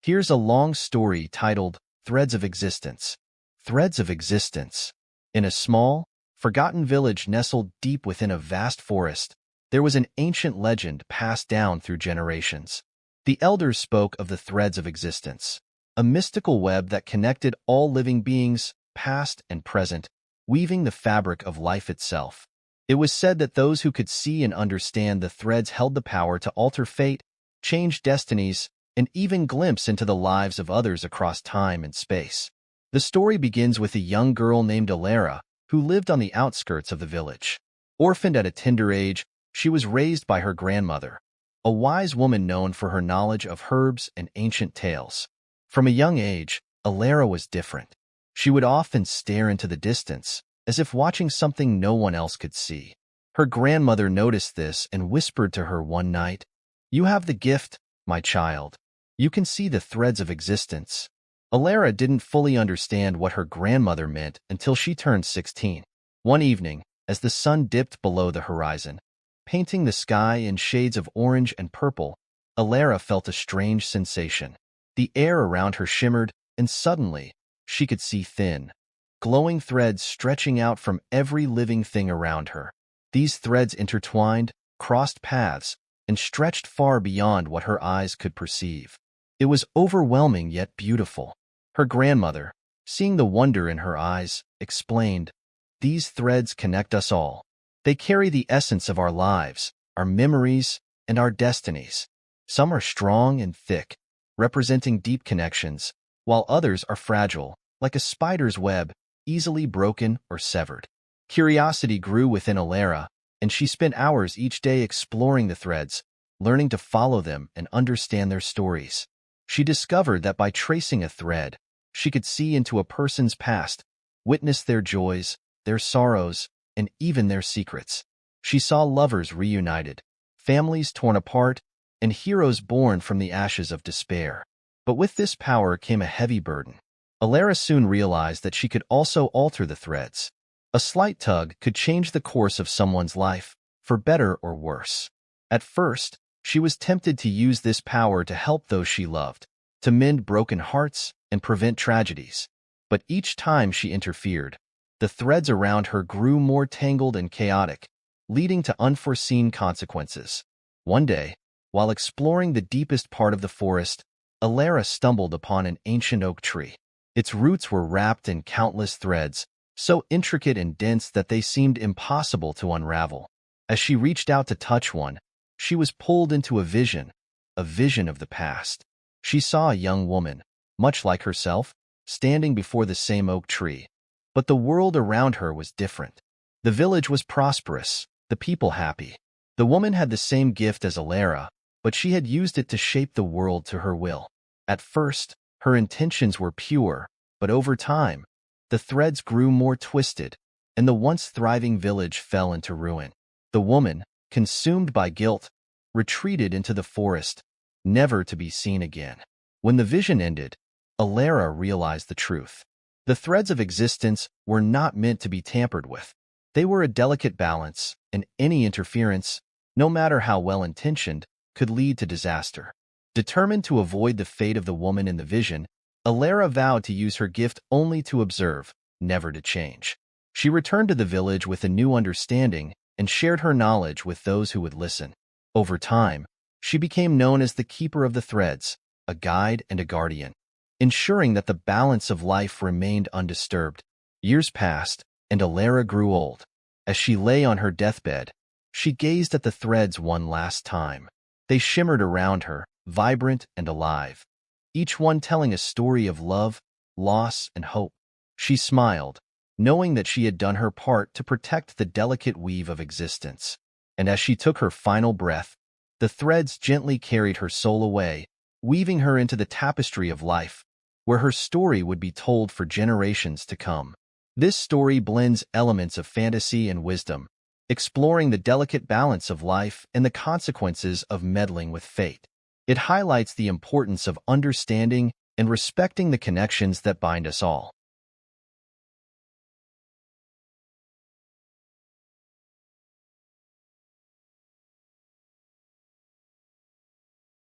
Here's a long story titled Threads of Existence. Threads of Existence. In a small, forgotten village nestled deep within a vast forest, there was an ancient legend passed down through generations. The elders spoke of the threads of existence, a mystical web that connected all living beings, past and present, weaving the fabric of life itself. It was said that those who could see and understand the threads held the power to alter fate, change destinies, and even glimpse into the lives of others across time and space. The story begins with a young girl named Alara, who lived on the outskirts of the village. Orphaned at a tender age, she was raised by her grandmother, a wise woman known for her knowledge of herbs and ancient tales. From a young age, Alara was different. She would often stare into the distance, as if watching something no one else could see. Her grandmother noticed this and whispered to her one night, "You have the gift, my child. You can see the threads of existence." Alara didn't fully understand what her grandmother meant until she turned 16. One evening, as the sun dipped below the horizon, painting the sky in shades of orange and purple, Alara felt a strange sensation. The air around her shimmered, and suddenly, she could see thin, glowing threads stretching out from every living thing around her. These threads intertwined, crossed paths, and stretched far beyond what her eyes could perceive. It was overwhelming yet beautiful. Her grandmother, seeing the wonder in her eyes, explained, "These threads connect us all. They carry the essence of our lives, our memories, and our destinies. Some are strong and thick, representing deep connections, while others are fragile, like a spider's web, easily broken or severed." Curiosity grew within Alara, and she spent hours each day exploring the threads, learning to follow them and understand their stories. She discovered that by tracing a thread, she could see into a person's past, witness their joys, their sorrows, and even their secrets. She saw lovers reunited, families torn apart, and heroes born from the ashes of despair. But with this power came a heavy burden. Alara soon realized that she could also alter the threads. A slight tug could change the course of someone's life, for better or worse. At first, she was tempted to use this power to help those she loved, to mend broken hearts and prevent tragedies. But each time she interfered, the threads around her grew more tangled and chaotic, leading to unforeseen consequences. One day, while exploring the deepest part of the forest, Alara stumbled upon an ancient oak tree. Its roots were wrapped in countless threads, so intricate and dense that they seemed impossible to unravel. As she reached out to touch one, she was pulled into a vision of the past. She saw a young woman, much like herself, standing before the same oak tree. But the world around her was different. The village was prosperous, the people happy. The woman had the same gift as Alara, but she had used it to shape the world to her will. At first, her intentions were pure, but over time, the threads grew more twisted, and the once thriving village fell into ruin. The woman, consumed by guilt, retreated into the forest, never to be seen again. When the vision ended, Alara realized the truth. The threads of existence were not meant to be tampered with. They were a delicate balance, and any interference, no matter how well-intentioned, could lead to disaster. Determined to avoid the fate of the woman in the vision, Alara vowed to use her gift only to observe, never to change. She returned to the village with a new understanding and shared her knowledge with those who would listen. Over time, she became known as the Keeper of the Threads, a guide and a guardian, ensuring that the balance of life remained undisturbed. Years passed, and Alara grew old. As she lay on her deathbed, she gazed at the threads one last time. They shimmered around her, vibrant and alive, each one telling a story of love, loss, and hope. She smiled, knowing that she had done her part to protect the delicate weave of existence. And as she took her final breath, the threads gently carried her soul away, weaving her into the tapestry of life, where her story would be told for generations to come. This story blends elements of fantasy and wisdom, exploring the delicate balance of life and the consequences of meddling with fate. It highlights the importance of understanding and respecting the connections that bind us all.